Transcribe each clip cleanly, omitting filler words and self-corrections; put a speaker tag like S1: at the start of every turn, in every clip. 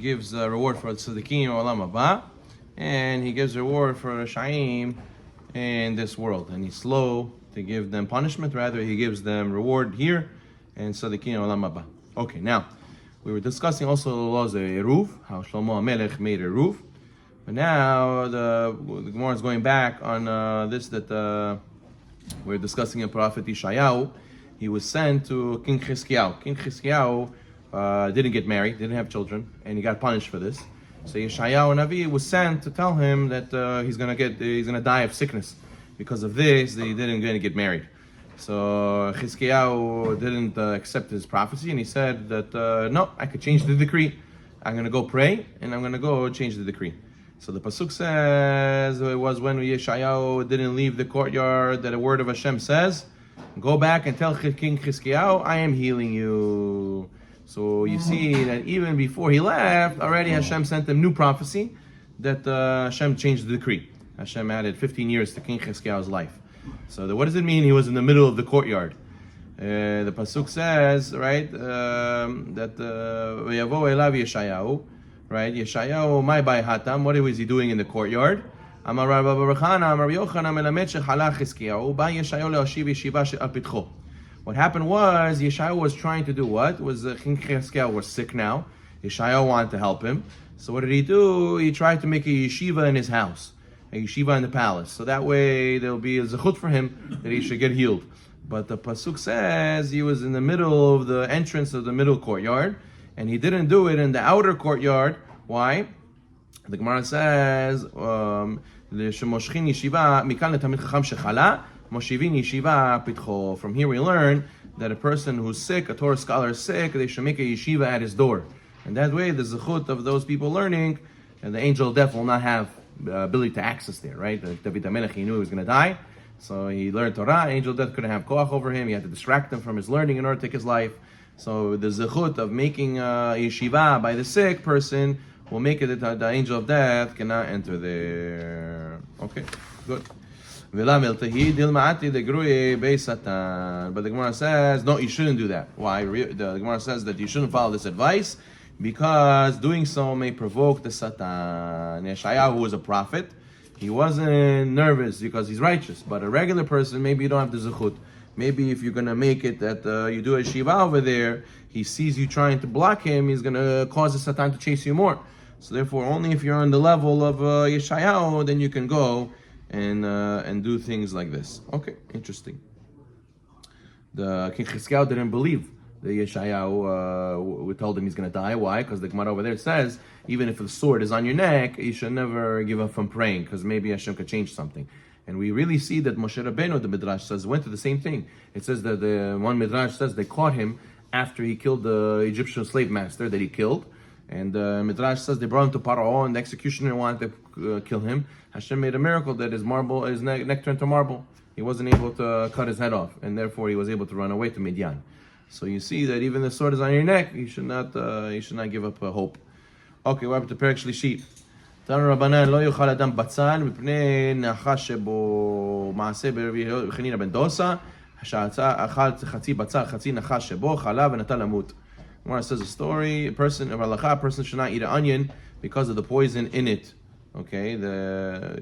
S1: gives a reward for tzaddikim olam haba, and he gives a reward for Shaim in this world. And he's slow to give them punishment, rather he gives them reward here and tzaddikim olam haba. Okay, now we were discussing also the laws of Eruv, how Shlomo HaMelech made Eruv. But now the Gemara is going back on this that we're discussing in Prophet Yeshayahu. He was sent to King Chizkiyahu. King Chizkiyahu didn't get married, didn't have children, and he got punished for this. So Yeshayahu Navi was sent to tell him that he's gonna die of sickness because of this. That he didn't get married. So Chizkiyahu didn't accept his prophecy, and he said that no, I could change the decree. I'm gonna go pray, and I'm gonna go change the decree. So the pasuk says it was when Yeshayahu didn't leave the courtyard that a word of Hashem says, "Go back and tell King Chizkiyahu, I am healing you." So you see that even before he left, already Hashem sent him new prophecy that Hashem changed the decree. Hashem added 15 years to King Chizkiyahu's life. So what does it mean? He was in the middle of the courtyard. The pasuk says, right, that V'yavo elav Yeshayahu, right? Yeshayahu, my by hatam. What was he doing in the courtyard? Amar Rabbi Barachana, Amar Yochanan melamed shechalach Chizkiyahu, ba Yeshayahu le'ashiv yeshiva she'al pitcho. What happened was Yeshayahu was trying to do what? Was King Chizkiyahu was sick now. Yeshayahu wanted to help him. So what did he do? He tried to make a yeshiva in his house, a yeshiva in the palace. So that way there'll be a zechut for him that he should get healed. But the pasuk says he was in the middle of the entrance of the middle courtyard, and he didn't do it in the outer courtyard. Why? The Gemara says, from here we learn that a person who's sick, a Torah scholar is sick, they should make a yeshiva at his door. And that way the zechut of those people learning, and the angel of death will not have the ability to access there, right? David HaMelech, he knew he was going to die, so he learned Torah. Angel of death couldn't have koach over him. He had to distract him from his learning in order to take his life. So the zechut of making a yeshiva by the sick person will make it that the angel of death cannot enter there. Okay, good. But the Gemara says, no, you shouldn't do that. Why? The Gemara says that you shouldn't follow this advice because doing so may provoke the Satan. Yeshayahu was a prophet. He wasn't nervous because he's righteous. But a regular person, maybe you don't have the zechut. Maybe if you're going to make it that you do a shiva over there, he sees you trying to block him, he's going to cause the Satan to chase you more. So therefore, only if you're on the level of Yeshayahu, then you can go and do things like this. Okay, interesting. The King Chizkiyahu didn't believe that Yeshayahu told him he's going to die. Why? Because the Gemara over there says, even if the sword is on your neck, you should never give up from praying, because maybe Hashem could change something. And we really see that Moshe Rabbeinu, the Midrash says, went through the same thing. It says that the one Midrash says they caught him after he killed the Egyptian slave master that he killed. And Midrash says they brought him to Paro, and the executioner wanted to kill him. Hashem made a miracle that his neck turned to marble. He wasn't able to cut his head off, and therefore he was able to run away to Midian. So you see that even the sword is on your neck, you should not give up hope. Okay, we're up to Perek Shlishit. תנו רבנן לא יאכל אדם בצל מפני נחש שבו מעשה ברבי חנינא בן דוסה שאכל חצי בצל חצי נחש שבו חלה ונטה למות. Gemara says a story, a person should not eat an onion because of the poison in it. Okay,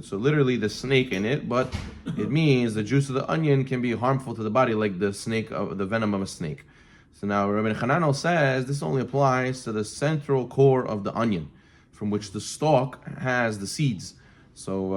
S1: so literally the snake in it, but it means the juice of the onion can be harmful to the body, like the venom of a snake. So now Rabbi Hananel says this only applies to the central core of the onion, from which the stalk has the seeds. So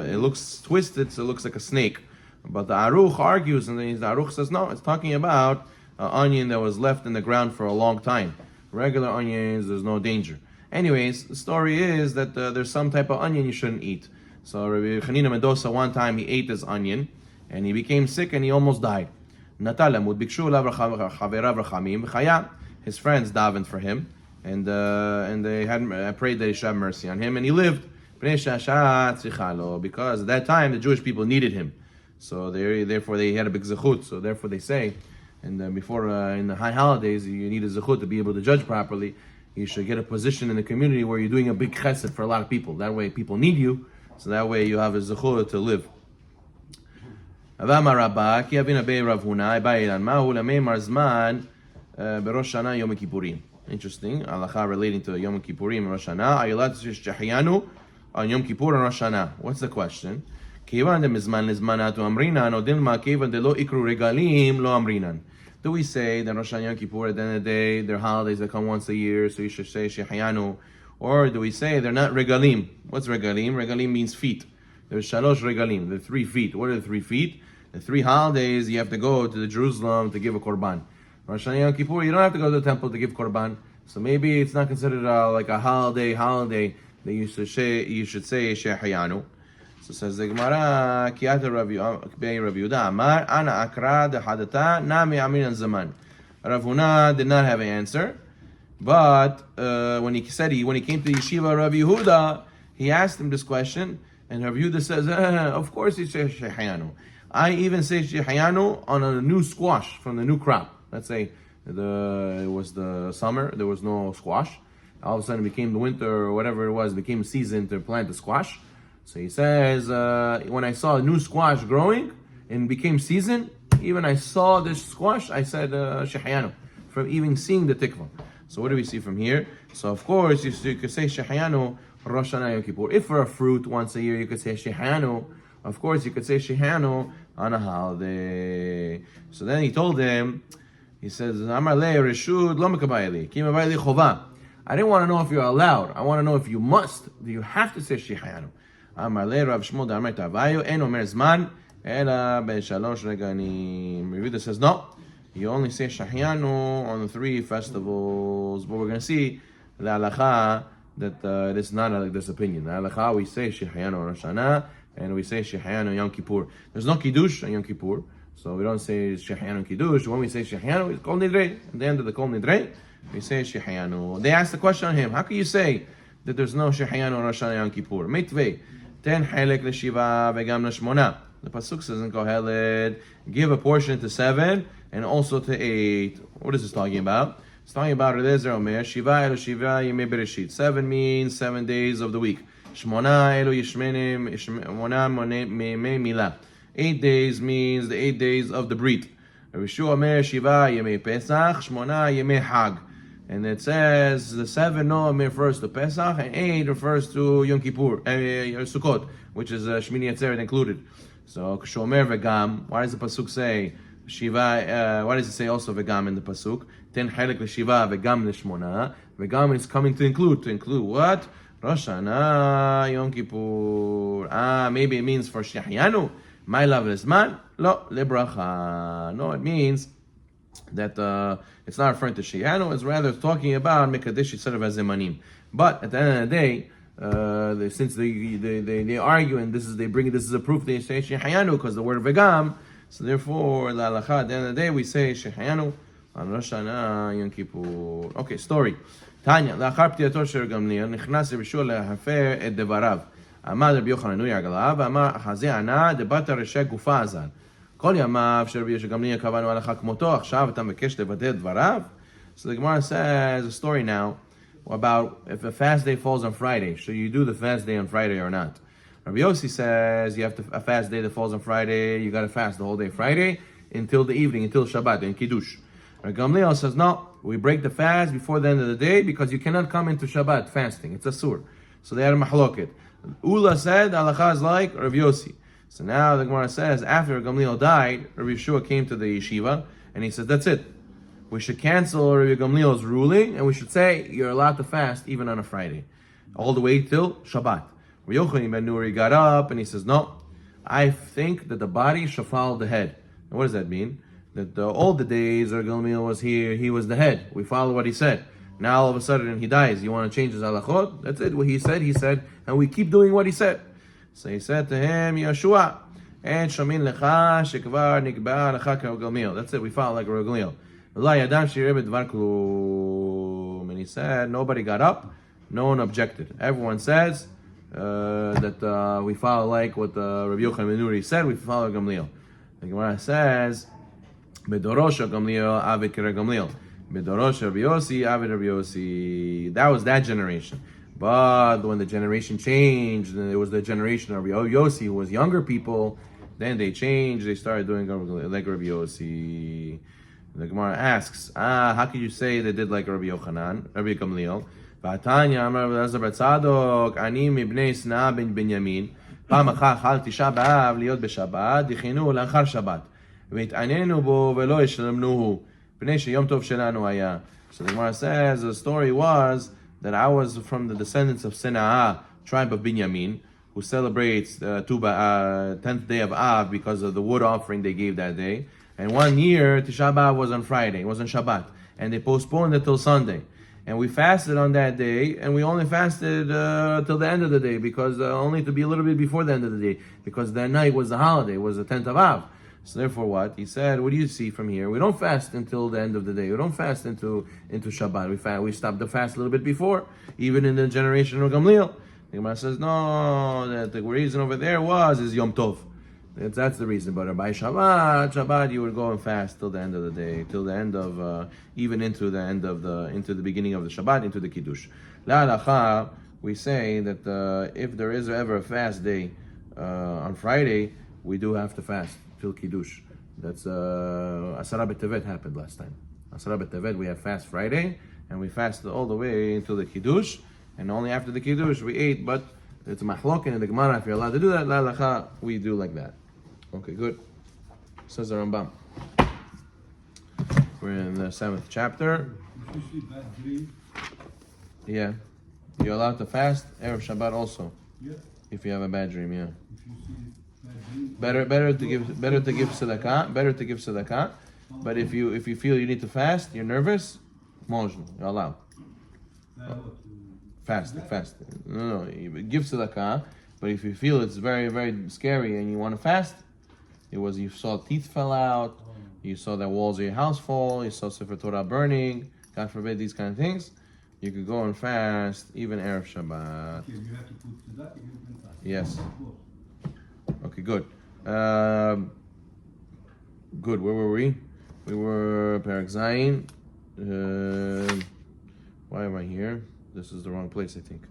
S1: it looks twisted, so it looks like a snake. But the Aruch argues, and the Aruch says no, it's talking about an onion that was left in the ground for a long time. Regular onions, there's no danger. Anyways, the story is that there's some type of onion you shouldn't eat. So Rabbi Chanina Mendoza, one time he ate this onion, and he became sick and he almost died. His friends davened for him, and they had prayed that he should have mercy on him, and he lived. Because at that time the Jewish people needed him, so therefore they had a big zechut. So therefore they say, and before in the high holidays you need a zechut to be able to judge properly. You should get a position in the community where you're doing a big chesed for a lot of people. That way people need you, so that way you have a zechut to live. Interesting. Halacha relating to Yom Kippurim and Rosh Hashanah. Are you allowed to say Shehayanu on Yom Kippur and Rosh Hashanah? What's the question? Kivan de mizman lizmanatu amrinan or dilma kivan de lo ikru regalim lo amrinan. Do we say that Rosh Hashanah and Yom Kippur at the end of the day, they're holidays that come once a year, so you should say Shehayanu? Or do we say they're not regalim? What's regalim? Regalim means feet. There's shalosh regalim. There are 3 feet. What are the 3 feet? The 3 holidays you have to go to the Jerusalem to give a korban. Rosh Hashanah Yom Kippur, you don't have to go to the temple to give korban. So maybe it's not considered like a holiday that you should say Shehayanu. So says the Gemara, Kiyata Rav Yehuda Amar, Ana Akra de Hadata, Nami Aminan Zaman. Rav Huna did not have an answer, but when he came to the yeshiva Rav Yehuda, he asked him this question, and Rav Yehuda says, of course he says Shehayanu. I even say Shehayanu on a new squash from the new crop. Let's say it was the summer, there was no squash. All of a sudden it became the winter or whatever it was, became a season to plant the squash. So he says, when I saw a new squash growing and became season, even I saw this squash, I said Shehayanu, from even seeing the tikva. So what do we see from here? So of course you could say Shehayanu Rosh Hashanah Yom Kippur. If for a fruit once a year you could say Shehayanu, of course you could say Shehayanu on a holiday. So then he told him, he says, Amar le reshud lo mekabayli, ki mabayli chova. I didn't want to know if you're allowed. I want to know if you must. Do you have to say Shehayanu? Amar le Rav Shmuel d'Amar Tavayu en omer zman ela be'shalosh reganim. Revuda says no. You only say Shehayanu on the 3 festivals. But we're going to see the halacha that it is not like this opinion. The halacha we say Shehayanu on Rosh Hashanah and we say Shehayanu on Yom Kippur. There's no kiddush on Yom Kippur. So we don't say Shehayanu Kiddush. When we say Shehayanu, it's Kol Nidrei. At the end of the Kol Nidrei, we say Shehayanu. They asked the question on him, how can you say that there's no Shehayanu on Rosh Hashanah Yom Kippur? Mitvei, ten Chelek l'Shiva v'gam l'Shmona. The Pasuk says in Kohelet, give a portion to 7 and also to 8. What is this talking about? It's talking about Redezer Omer, Shiva elu Shiva yemei Bereshit. 7 means 7 days of the week. Shmona elu Yishmenim, Shmona mei Milah. 8 days means the 8 days of the Brit. Rishu Omer Shiva Yemei Pesach, Shmona Yemei Hag. And it says the 7 refers to Pesach and 8 refers to Yom Kippur, Sukkot, which is Shmini Atzeret included. So Shomer Vegam, why does the Pasuk say Shiva, why does it say also Vegam in the Pasuk? Ten Chelek l'Shiva Vegam l'Shmona. Vegam is coming to include what? Rosh Hashanah, Yom Kippur. Maybe it means for Shehayanu. My love is man, lo lebracha. No, it means that it's not referring to Shehayanu, it's rather talking about Mekadesh instead of Azemanim. But at the end of the day, since they argue and this is a proof they say Shehayanu because the word Vegam, so therefore la halacha at the end of the day we say Shehayanu on Rosh Hashanah Yom Kippur. Okay, story. Tanya, לאחר פטירתו של גמליאל נכנס רבי להפר את דבריו. אמר רבי יוחנן נוי עגלה, ואמר חזה ענה דבת רשע גופה הזן. כל ימיו של רבי גמליאל קבענו הלכה כמותו, עכשיו אתה מבקש לבטל את דבריו? So the Gemara says a story now about if a fast day falls on Friday, should you do the fast day on Friday or not? Rabbi Yossi says you have a fast day that falls on Friday, you got to fast the whole day Friday until the evening, until Shabbat, in Kiddush. Rabbi Gamliel says no, we break the fast before the end of the day because you cannot come into Shabbat fasting, it's a sur. So they had a mahloket. Ula said, halacha is like Rabbi Yossi. So now the Gemara says, after Gamliel died, Rabbi Yeshua came to the yeshiva, and he says, that's it. We should cancel Rabbi Gamliel's ruling, and we should say, you're allowed to fast even on a Friday, all the way till Shabbat. Rabbi Yochanan ben Nuri got up, and he says, no, I think that the body should follow the head. And what does that mean? That all the days Rabbi Gamliel was here, he was the head. We follow what he said. Now all of a sudden he dies. You want to change his halachot? That's it. What he said, and we keep doing what he said. So he said to him, Yeshua, and shamin lecha shekvar nikba lecha Gamliel. That's it. We follow like Rabbi Gamliel. And he said, nobody got up, no one objected. Everyone says that we follow like what Rabbi Yochanan ben Nuri said. We follow Gamliel. The Gemara says, Bedorosha Gamliel avid kira Gamliel. Bedorosha Rabbi Yossi avid Rabbi Yossi. That was that generation. But when the generation changed, and it was the generation of Rabbi Yossi, who was younger people, then they changed. They started doing like Rabbi Yossi. The Gemara asks, how could you say they did like Rabbi Yochanan, Rabbi Gamliel? V'atanya Amar Rabbi Elazar bar Tzadok, ani mibnei Snaa ben Binyamin, פעם אחת חל תשעה באב להיות בשבת, דכינו לאחר שבת. והתענינו בו ולא השלמנוהו, פני שיום טוב שלנו היה. So the Gemara says, the story was that I was from the descendants of Sinaa, tribe of Binyamin, who celebrates 10th day of Av because of the wood offering they gave that day. And one year, Tisha B'Av was on Friday, it was on Shabbat. And they postponed it till Sunday. And we fasted on that day, and we only fasted till the end of the day, because only to be a little bit before the end of the day, because that night was the holiday, it was the 10th of Av. So therefore what? He said, what do you see from here? We don't fast until the end of the day. We don't fast into Shabbat. We stop the fast a little bit before, even in the generation of Gamliel. The Gemara says, no, that the reason over there is Yom Tov. That's the reason. But by Shabbat, you would go and fast till the end of the day, till the end of, even into the beginning of the Shabbat, into the Kiddush. La Halacha, we say that if there is ever a fast day on Friday, we do have to fast till Kiddush. That's Asara B'Tevet happened last time. Asara B'Tevet, we have fast Friday, and we fast all the way until the Kiddush, and only after the Kiddush we ate, but it's a machlokin in the Gemara, if you're allowed to do that. La Halacha, we do like that. Okay, good. Says the Rambam. We're in the 7th chapter. Yeah. You're allowed to fast Erev Shabbat also. Yeah. If you have a bad dream, yeah. Better to give tzedakah. But if you feel you need to fast, you're nervous, you're allowed. Fast. No, give tzedakah. But if you feel it's very, very scary and you want to fast, you saw teeth fell out, you saw that walls of your house fall, you saw Sefer Torah burning, God forbid these kind of things, you could go and fast even Erev Shabbat.
S2: Okay, you have to put tzedakah, you can fast.
S1: Yes. Okay, good. Good, where were we? We were Perek Zayin. Why am I here? This is the wrong place, I think.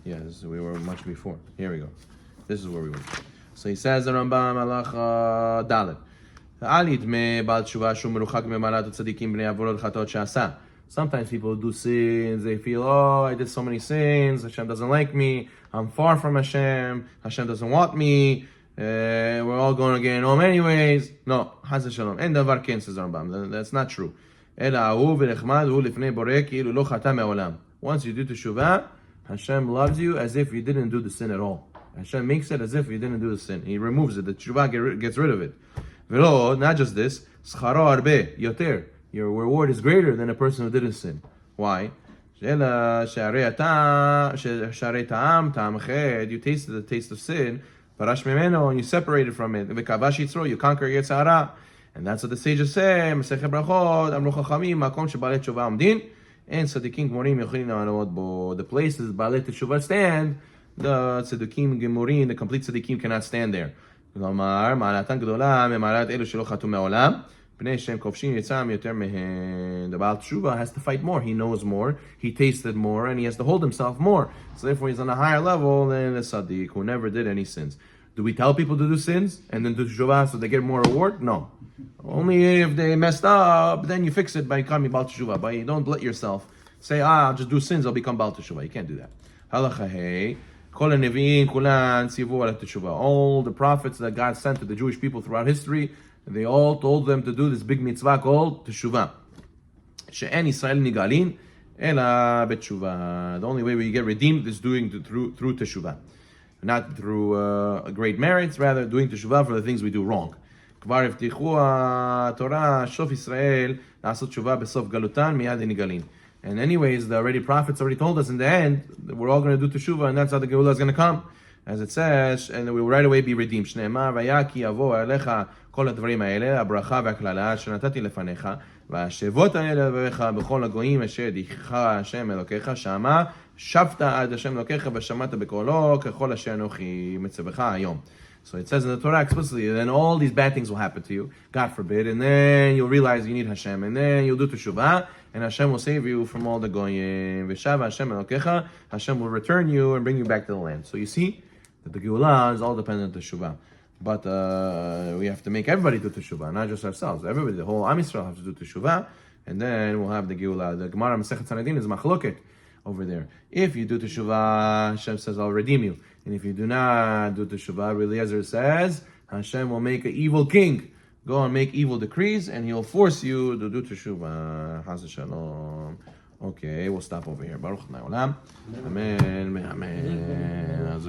S1: Yeah, we were much before. Here we go. This is where we went. So he says the Rambam Halacha Dalet. Sometimes people do sins, they feel, I did so many sins, Hashem doesn't like me, I'm far from Hashem doesn't want me, we're all going to get home anyways. No, Chas v'shalom. En davar ken, says the Rambam. That's not true. Once you do Teshuva, Hashem loves you as if you didn't do the sin at all. Hashem makes it as if you didn't do the sin. He removes it. The Teshuva gets rid of it. V'lo, not just this, scharo arbe, yoter. Your reward is greater than a person who didn't sin. Why? You tasted the taste of sin, and you separated from it. You conquer Yetzirah. And that's what the sages say. And tzaddikim gemurim yochilin la'anot bo. The places Baalei Teshuva stand, the tzaddikim gemurim, the complete tzaddikim cannot stand there. כלומר, מעלתן גדולה ממעלת אלו שלא חטאו מעולם, פני שהם כובשים יצאם יותר מהן. The Baal Teshuva has to fight more. He knows more, he tasted more, and he has to hold himself more. So therefore he's on a higher level than the tzaddik who never did any sins. Do we tell people to do sins and then do Teshuva so they get more reward? No. Only if they messed up, then you fix it by becoming Baal Teshuva. But you don't let yourself say, I'll just do sins, I'll become Baal Teshuva. You can't do that. Halacha hey. All the prophets that God sent to the Jewish people throughout history, they all told them to do this big mitzvah called Teshuva. She'en Yisrael nigalin ela beteshuva. The only way we get redeemed is doing through Teshuva. Not through great merits, rather doing Teshuva for the things we do wrong. כבר הבטיחו התורה, שוף ישראל, לעשות תשובה בסוף גלותן, מיד ניגלין. And anyways, the prophets already told us in the end that we're all going to do teshuva, and that's how the Geulah is going to come. As it says, and we will right away be redeemed. שנאמר, והיה כי יבוא אליך כל הדברים האלה, הברכה והקללה שנתתי לפניך, והשבות האלה לבריך בכל הגויים אשר ידיחך השם אלוקיך, שמה שבת עד השם אלוקיך ושמעת בקולו, ככל אשר אנוכי מצווך היום. So it says in the Torah explicitly, then all these bad things will happen to you, God forbid, and then you'll realize you need Hashem, and then you'll do Teshuvah, and Hashem will save you from all the goyim. V'shava Hashem elokecha, Hashem will return you and bring you back to the land. So you see that the Geulah is all dependent on Teshuvah. But we have to make everybody do Teshuva, not just ourselves. Everybody, the whole Am Yisrael have to do Teshuva, and then we'll have the Geula. The Gemara Masechet Sanhedrin is machloket over there. If you do Teshuva, Hashem says, I'll redeem you. And if you do not do Teshuva, Eliezer says, Hashem will make an evil king. Go and make evil decrees, and he'll force you to do Teshuva. Chas Shalom. Okay, we'll stop over here. Baruch Na'olam. Amen. Amen.